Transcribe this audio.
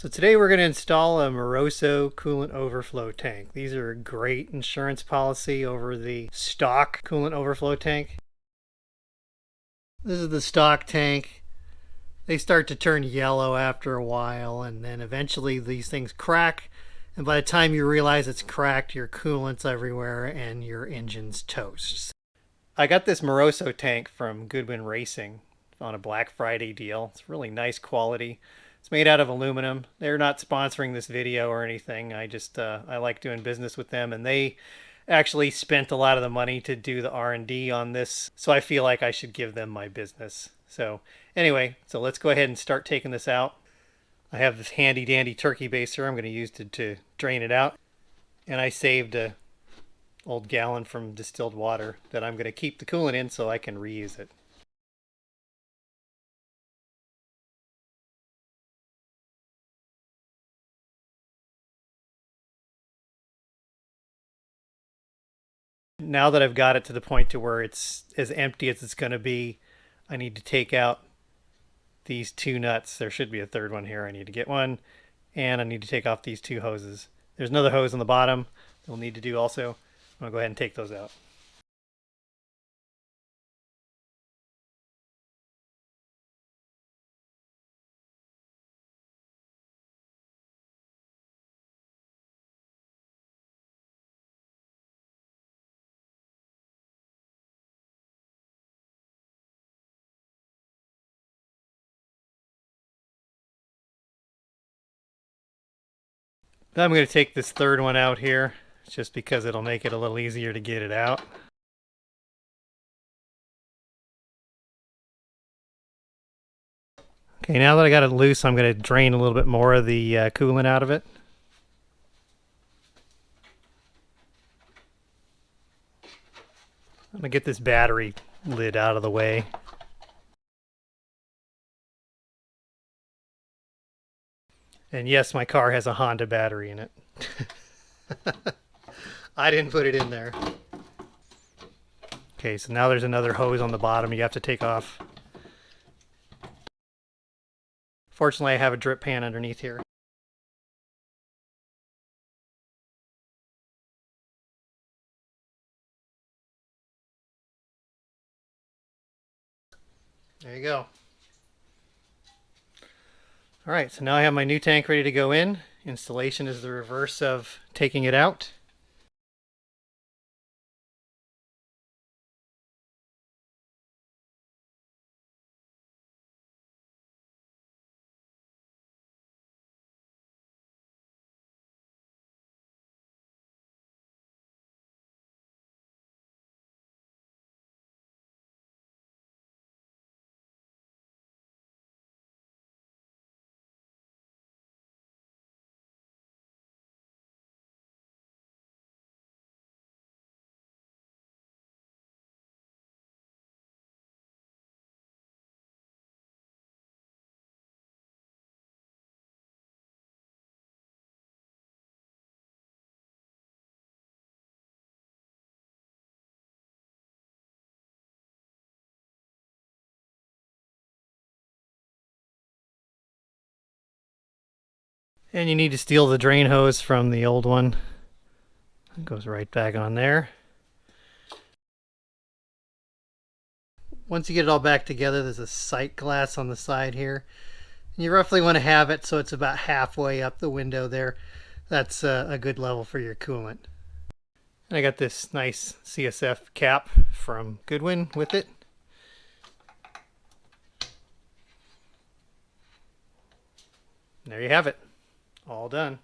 So today we're going to install a Moroso Coolant Overflow tank. These are a great insurance policy over the stock coolant overflow tank. This is the stock tank. They start to turn yellow after a while, and then eventually these things crack. And by the time you realize it's cracked, your coolant's everywhere and your engine's toast. I got this Moroso tank from Goodwin Racing on a Black Friday deal. It's really nice quality. It's made out of aluminum. They're not sponsoring this video or anything. I like doing business with them, and they actually spent a lot of the money to do the R&D on this, so I feel like I should give them my business. So anyway, let's go ahead and start taking this out. I have this handy dandy turkey baster I'm going to use to drain it out, and I saved a old gallon from distilled water that I'm going to keep the coolant in so I can reuse it. Now that I've got it to the point to where it's as empty as it's going to be, I need to take out these two nuts. There should be a third one here. I need to get one, and I need to take off these two hoses. There's another hose on the bottom that we'll need to do also. I'm going to go ahead and take those out. Then I'm going to take this third one out here, just because it'll make it a little easier to get it out. Okay, now that I got it loose, I'm going to drain a little bit more of the coolant out of it. I'm going to get this battery lid out of the way. And yes, my car has a Honda battery in it. I didn't put it in there. Okay, so now there's another hose on the bottom you have to take off. Fortunately, I have a drip pan underneath here. There you go. All right, so now I have my new tank ready to go in. Installation is the reverse of taking it out. And you need to steal the drain hose from the old one. It goes right back on there. Once you get it all back together, there's a sight glass on the side here. And you roughly want to have it so it's about halfway up the window there. That's a good level for your coolant. And I got this nice CSF cap from Goodwin with it. And there you have it. All done.